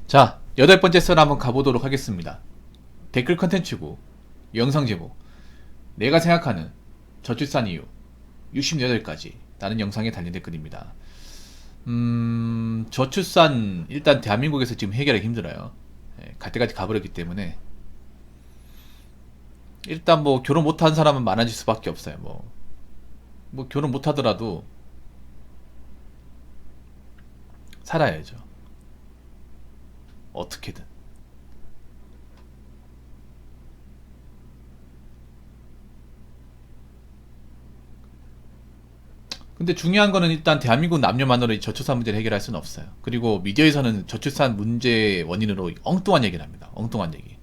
자, 8번째 썰 한번 가보도록 하겠습니다. 댓글 컨텐츠고 영상 제목, 내가 생각하는 저출산 이유 68가지 라는 영상에 달린 댓글입니다. 저출산 일단 대한민국에서 지금 해결하기 힘들어요. 갈 때까지 가버렸기 때문에 일단 뭐 결혼 못한 사람은 많아질 수밖에 없어요. 뭐 결혼 못하더라도 살아야죠. 어떻게든. 근데 중요한 거는 일단 대한민국 남녀만으로 이 저출산 문제를 해결할 수는 없어요. 그리고 미디어에서는 저출산 문제 원인으로 엉뚱한 얘기를 합니다. 엉뚱한 얘기.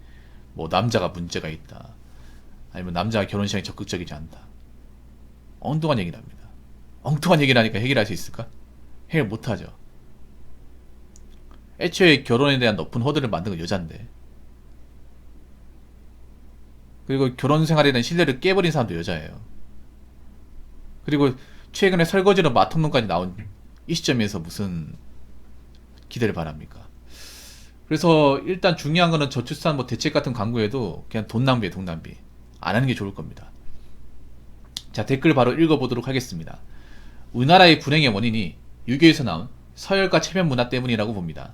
뭐 남자가 문제가 있다. 아니면 남자가 결혼 시장에 적극적이지 않다. 엉뚱한 얘기를 합니다. 엉뚱한 얘기를 하니까 해결할 수 있을까? 해결 못하죠. 애초에 결혼에 대한 높은 허들을 만든 건 여잔데. 그리고 결혼 생활에 대한 신뢰를 깨버린 사람도 여자예요. 그리고 최근에 설거지로 마통론까지 나온 이 시점에서 무슨 기대를 바랍니까? 그래서 일단 중요한 거는 저출산 뭐 대책 같은 광고에도 그냥 돈 낭비에 돈 낭비. 안 하는 게 좋을 겁니다. 자, 댓글 바로 읽어보도록 하겠습니다. 우리나라의 불행의 원인이 유교에서 나온 서열과 체면 문화 때문이라고 봅니다.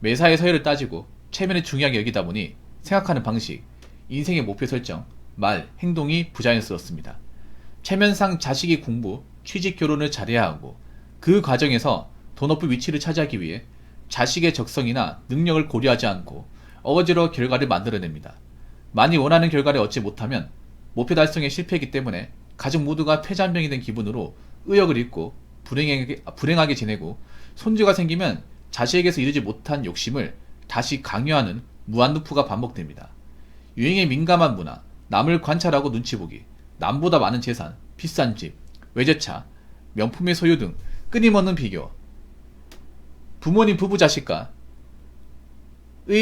매사의 서열을 따지고 체면을 중요하게 여기다 보니 생각하는 방식, 인생의 목표 설정, 말, 행동이 부자연스럽습니다. 체면상 자식이 공부, 취직, 결혼을 잘해야 하고 그 과정에서 더 높은 위치를 차지하기 위해 자식의 적성이나 능력을 고려하지 않고 어거지로 결과를 만들어냅니다. 많이 원하는 결과를 얻지 못하면 목표 달성에 실패했기 때문에 가족 모두가 패잔병이 된 기분으로 의욕을 잃고 불행하게 지내고 손주가 생기면 자식에게서 이루지 못한 욕심을 다시 강요하는 무한루프가 반복됩니다. 유행에 민감한 문화, 남을 관찰하고 눈치 보기, 남보다 많은 재산, 비싼 집, 외제차, 명품의 소유 등 끊임없는 비교, 부모님 부부 자식과의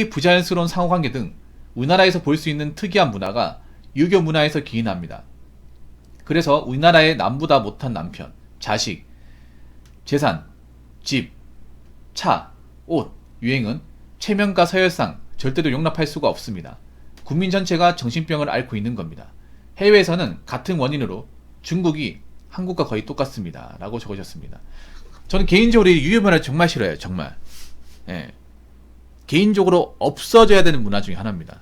부자연스러운 상호관계 등 우리나라에서 볼 수 있는 특이한 문화가 유교 문화에서 기인합니다. 그래서 우리나라의 남보다 못한 남편, 자식, 재산, 집, 차, 옷, 유행은 체면과 서열상 절대로 용납할 수가 없습니다. 국민 전체가 정신병을 앓고 있는 겁니다. 해외에서는 같은 원인으로 중국이 한국과 거의 똑같습니다. 라고 적으셨습니다. 저는 개인적으로 이 유교 문화를 정말 싫어해요. 정말. 예. 개인적으로 없어져야 되는 문화 중에 하나입니다.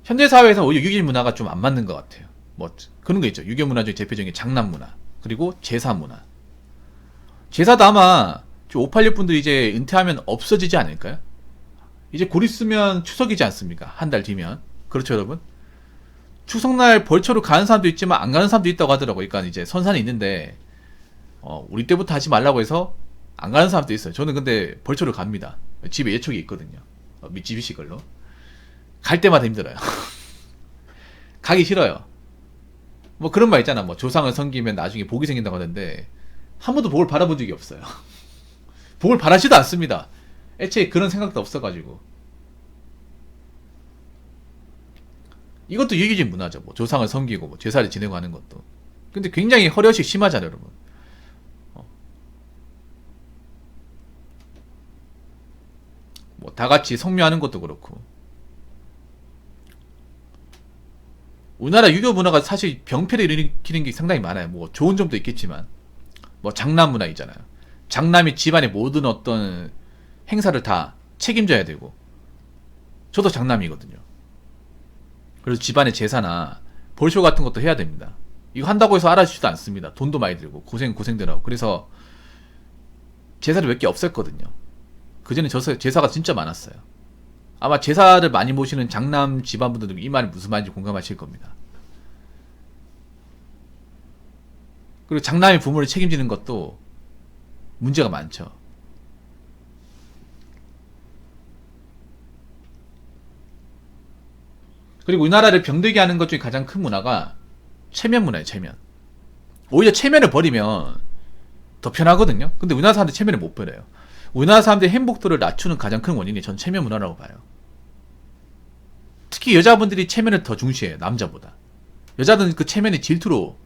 현대 사회에서 오히려 유교 문화가 좀 안 맞는 것 같아요. 뭐 그런 거 있죠. 유교 문화 중에 대표적인 장남 문화, 그리고 제사 문화. 제사도 아마 586 분들이 이제 은퇴하면 없어지지 않을까요? 이제 곧 있으면 추석이지 않습니까? 한 달 뒤면. 그렇죠, 여러분? 추석날 벌초로 가는 사람도 있지만 안 가는 사람도 있다고 하더라고요. 그러니까 이제 선산이 있는데 우리 때부터 하지 말라고 해서 안 가는 사람도 있어요. 저는 근데 벌초를 갑니다. 집에 예촉이 있거든요. 미쯔비시 걸로. 갈 때마다 힘들어요. 가기 싫어요. 뭐 그런 말 있잖아. 뭐 조상을 섬기면 나중에 복이 생긴다고 하는데 한 번도 복을 바라본 적이 없어요. 복을 바라지도 않습니다. 애초에 그런 생각도 없어가지고. 이것도 유교적 문화죠. 뭐 조상을 섬기고 뭐 제사를 지내고 하는 것도. 근데 굉장히 허례허식 심하잖아요, 여러분. 뭐 다 같이 성묘하는 것도 그렇고. 우리나라 유교 문화가 사실 병폐를 일으키는 게 상당히 많아요. 뭐 좋은 점도 있겠지만, 뭐 장남 문화 있잖아요. 장남이 집안의 모든 어떤 행사를 다 책임져야 되고, 저도 장남이거든요. 그래서 집안의 제사나 벌쇼 같은 것도 해야 됩니다. 이거 한다고 해서 알아주지도 않습니다. 돈도 많이 들고 고생들하고. 그래서 제사를 몇 개 없앴거든요. 그전에 제사가 진짜 많았어요. 아마 제사를 많이 모시는 장남 집안분들도 이 말이 무슨 말인지 공감하실 겁니다. 그리고 장남의 부모를 책임지는 것도 문제가 많죠. 그리고 우리나라를 병들게 하는 것 중에 가장 큰 문화가 체면 문화예요. 체면. 오히려 체면을 버리면 더 편하거든요. 근데 우리나라 사람들 체면을 못 버려요. 우리나라 사람들의 행복도를 낮추는 가장 큰 원인이 전 체면 문화라고 봐요. 특히 여자분들이 체면을 더 중시해요. 남자보다. 여자들은 그 체면이 질투로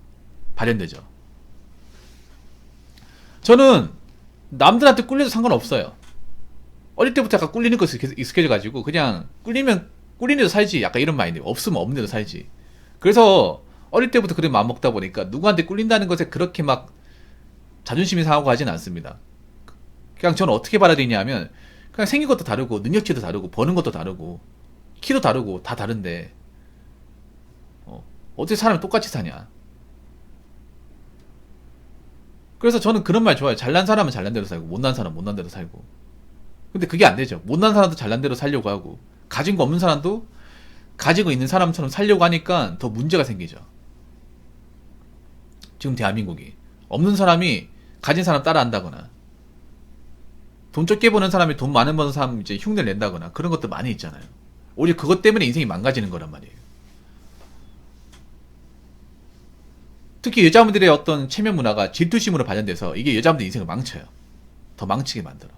발현되죠. 저는 남들한테 꿀려도 상관없어요. 어릴 때부터 약간 꿀리는 거 익숙해져가지고 그냥 꿀리면 꿀리는 데서 살지, 약간 이런 마인드. 없으면 없는 데서 살지. 그래서 어릴 때부터 그런 마음 먹다 보니까 누구한테 꿀린다는 것에 그렇게 막 자존심이 상하고 하진 않습니다. 그냥 저는 어떻게 받아들이냐 하면 그냥 생긴 것도 다르고 능력치도 다르고 버는 것도 다르고 키도 다르고 다 다른데 어떻게 사람이 똑같이 사냐. 그래서 저는 그런 말 좋아해요. 잘난 사람은 잘난 대로 살고 못난 사람은 못난 대로 살고. 근데 그게 안 되죠. 못난 사람도 잘난 대로 살려고 하고 가진 거 없는 사람도 가지고 있는 사람처럼 살려고 하니까 더 문제가 생기죠. 지금 대한민국이 없는 사람이 가진 사람 따라한다거나 돈 적게 버는 사람이 돈 많은 버는 사람 이제 흉내를 낸다거나 그런 것도 많이 있잖아요. 오히려 그것 때문에 인생이 망가지는 거란 말이에요. 특히 여자분들의 어떤 체면 문화가 질투심으로 발현돼서 이게 여자분들 인생을 망쳐요. 더 망치게 만들어.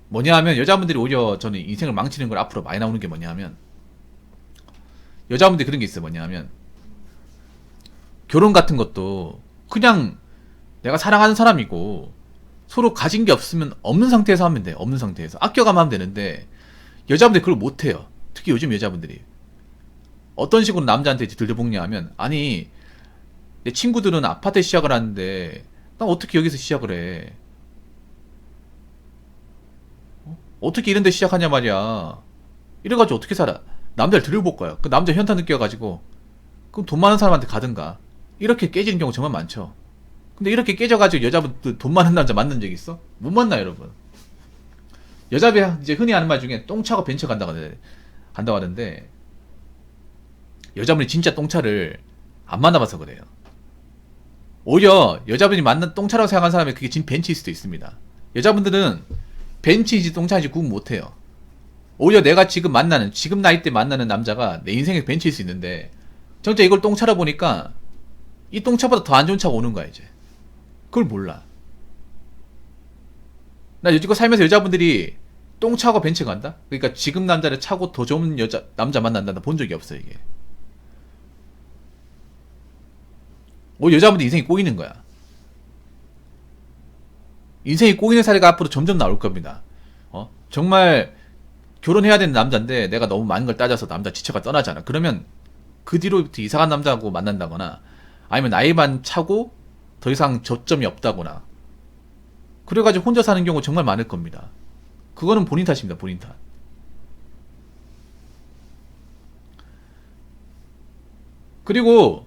뭐냐 하면 여자분들이 오히려 저는 인생을 망치는 걸 앞으로 많이 나오는 게 뭐냐 하면 여자분들이 그런 게 있어요. 뭐냐 하면 결혼 같은 것도 그냥 내가 사랑하는 사람이고 서로 가진 게 없으면 없는 상태에서 하면 돼. 없는 상태에서 아껴가면 하면 되는데 여자분들이 그걸 못해요. 특히 요즘 여자분들이 어떤 식으로 남자한테 들려볶냐 하면 아니 내 친구들은 아파트에 시작을 하는데 난 어떻게 여기서 시작을 해. 어떻게 이런 데 시작하냐 말이야. 이래가지고 어떻게 살아. 남자를 들여볼까요? 그 남자 현타 느껴가지고 그럼 돈 많은 사람한테 가든가. 이렇게 깨지는 경우 정말 많죠. 근데 이렇게 깨져가지고 여자분 돈 많은 남자 만난 적 있어? 못 만나 여러분. 여자분 이제 흔히 하는 말 중에 똥차고 벤처 간다고 하는데 여자분이 진짜 똥차를 안 만나봐서 그래요. 오히려 여자분이 만난 똥차라고 생각하는 사람이 그게 진 벤치일 수도 있습니다. 여자분들은 벤치인지 똥차인지 구분 못해요. 오히려 내가 지금 만나는 지금 나이 때 만나는 남자가 내 인생의 벤치일 수 있는데 진짜 이걸 똥차라 보니까 이 똥차보다 더 안 좋은 차가 오는 거야 이제. 그걸 몰라. 나 여지껏 살면서 여자분들이 똥차고 벤치 간다? 그러니까 지금 남자를 차고 더 좋은 남자 만난다 본 적이 없어 이게. 여자분들 인생이 꼬이는 거야. 인생이 꼬이는 사례가 앞으로 점점 나올 겁니다. 정말 결혼해야 되는 남자인데 내가 너무 많은 걸 따져서 남자 지쳐가 떠나잖아. 그러면 그 뒤로부터 이상한 남자하고 만난다거나 아니면 나이만 차고 더 이상 저점이 없다거나 그래가지고 혼자 사는 경우 정말 많을 겁니다. 그거는 본인 탓입니다. 본인 탓. 그리고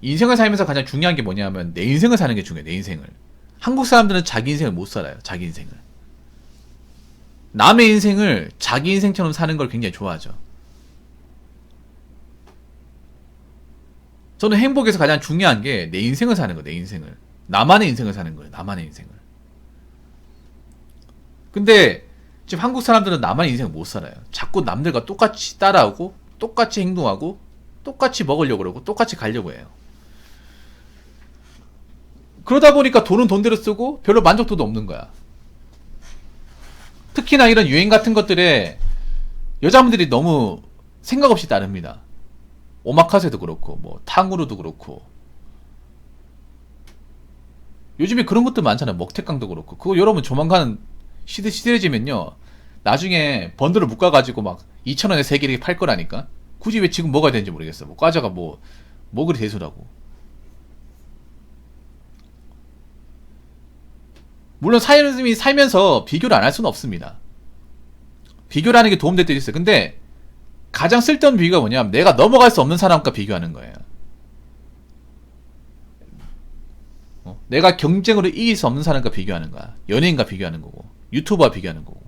인생을 살면서 가장 중요한 게 뭐냐면 내 인생을 사는 게 중요해. 내 인생을. 한국 사람들은 자기 인생을 못 살아요. 자기 인생을. 남의 인생을 자기 인생처럼 사는 걸 굉장히 좋아하죠. 저는 행복에서 가장 중요한 게 내 인생을 사는 거예요. 내 인생을. 나만의 인생을 사는 거예요. 나만의 인생을. 근데 지금 한국 사람들은 나만의 인생을 못 살아요. 자꾸 남들과 똑같이 따라하고 똑같이 행동하고 똑같이 먹으려고 그러고 똑같이 가려고 해요. 그러다 보니까 돈은 돈대로 쓰고 별로 만족도도 없는 거야. 특히나 이런 유행 같은 것들에 여자분들이 너무 생각 없이 따릅니다. 오마카세도 그렇고 뭐 탕후루도 그렇고 요즘에 그런 것도 많잖아요. 먹태깡도 그렇고 그거 여러분 조만간 시들해지면요 나중에 번들을 묶어가지고 막 2,000원에 3개 이렇게 팔 거라니까. 굳이 왜 지금 먹어야 되는지 모르겠어. 뭐 과자가 뭐 그리 대수라고. 물론 사람이 살면서 비교를 안 할 수는 없습니다. 비교를 하는 게 도움될 때도 있어요. 근데 가장 쓸데없는 비교가 뭐냐면 내가 넘어갈 수 없는 사람과 비교하는 거예요. 내가 경쟁으로 이길 수 없는 사람과 비교하는 거야. 연예인과 비교하는 거고 유튜버와 비교하는 거고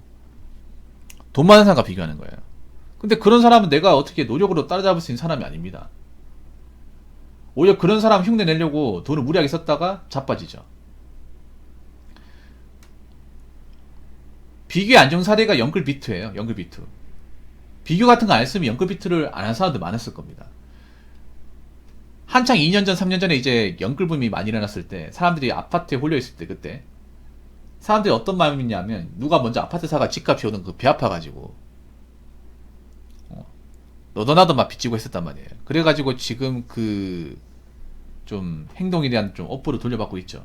돈 많은 사람과 비교하는 거예요. 근데 그런 사람은 내가 어떻게 노력으로 따라잡을 수 있는 사람이 아닙니다. 오히려 그런 사람 흉내 내려고 돈을 무리하게 썼다가 자빠지죠. 비교의 안정 사례가 영끌비트예요. 영끌비트. 비교 같은 거 안 했으면 영끌비트를 안 한 사람도 많았을 겁니다. 한창 2년 전, 3년 전에 이제 영끌붐이 많이 일어났을 때 사람들이 아파트에 홀려있을 때 그때 사람들이 어떤 마음이냐면 누가 먼저 아파트 사가 집값이 오는 그 배 아파가지고 너도 나도 막 빚지고 했었단 말이에요. 그래가지고 지금 그 좀 행동에 대한 좀 업보를 돌려받고 있죠.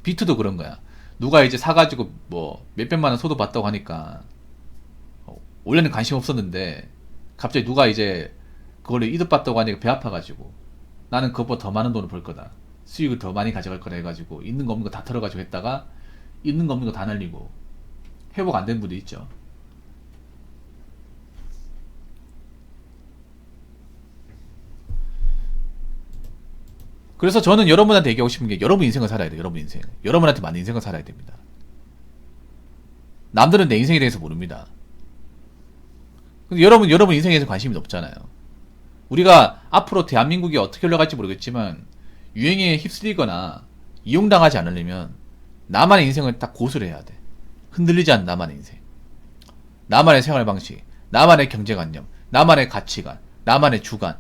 비트도 그런 거야. 누가 이제 사가지고 뭐 몇백만 원 소도 받다고 하니까 원래는 관심 없었는데 갑자기 누가 이제 그걸로 이득 받다고 하니까 배 아파가지고 나는 그것보다 더 많은 돈을 벌 거다. 수익을 더 많이 가져갈 거다 해가지고 있는 거 없는 거 다 털어가지고 했다가 있는 거 없는 거 다 날리고 회복 안 된 분도 있죠. 그래서 저는 여러분한테 얘기하고 싶은 게 여러분 인생을 살아야 돼요. 여러분 인생. 여러분한테 맞는 인생을 살아야 됩니다. 남들은 내 인생에 대해서 모릅니다. 근데 여러분 인생에 대해서 관심이 없잖아요. 우리가 앞으로 대한민국이 어떻게 흘러갈지 모르겠지만 유행에 휩쓸리거나 이용당하지 않으려면 나만의 인생을 딱 고수를 해야 돼. 흔들리지 않는 나만의 인생. 나만의 생활 방식, 나만의 경제관념, 나만의 가치관, 나만의 주관.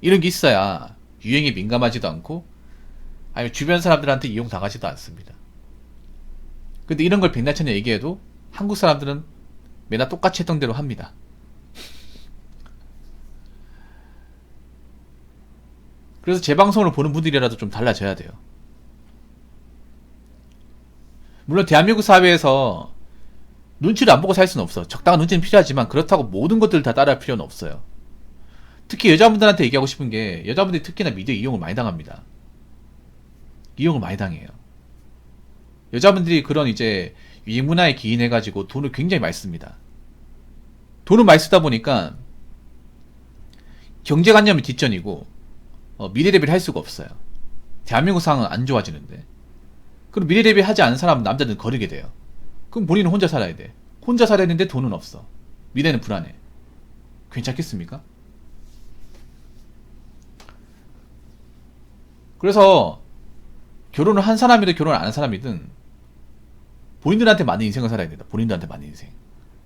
이런 게 있어야 유행에 민감하지도 않고 아니면 주변 사람들한테 이용당하지도 않습니다. 근데 이런 걸 백날천년 얘기해도 한국 사람들은 매나 똑같이 했던 대로 합니다. 그래서 제 방송을 보는 분들이라도 좀 달라져야 돼요. 물론 대한민국 사회에서 눈치를 안 보고 살 수는 없어. 적당한 눈치는 필요하지만 그렇다고 모든 것들을 다 따라할 필요는 없어요. 특히 여자분들한테 얘기하고 싶은 게 여자분들이 특히나 미디어 이용을 많이 당합니다. 이용을 많이 당해요. 여자분들이 그런 이제 유행 문화에 기인해가지고 돈을 굉장히 많이 씁니다. 돈을 많이 쓰다 보니까 경제관념이 뒷전이고 미래 대비를 할 수가 없어요. 대한민국 상황은 안 좋아지는데. 그럼 미래 대비하지 않은 사람 남자들은 거르게 돼요. 그럼 본인은 혼자 살아야 돼. 혼자 살아야 되는데 돈은 없어. 미래는 불안해. 괜찮겠습니까? 그래서 결혼을 한 사람이든 결혼을 안 한 사람이든 본인들한테 맞는 인생을 살아야 된다. 본인들한테 맞는 인생.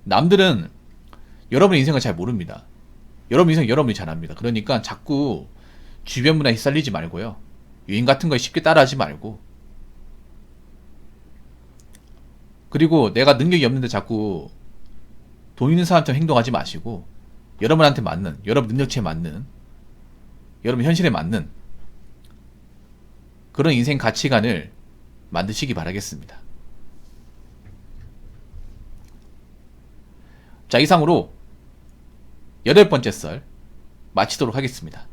남들은 여러분의 인생을 잘 모릅니다. 여러분 인생 여러분이 잘 압니다. 그러니까 자꾸 주변 문화에 휩쓸리지 말고요. 유행 같은 거에 쉽게 따라하지 말고. 그리고 내가 능력이 없는데 자꾸 돈 있는 사람처럼 행동하지 마시고 여러분한테 맞는, 여러분 능력치에 맞는, 여러분 현실에 맞는 그런 인생 가치관을 만드시기 바라겠습니다. 자, 이상으로 8번째 썰 마치도록 하겠습니다.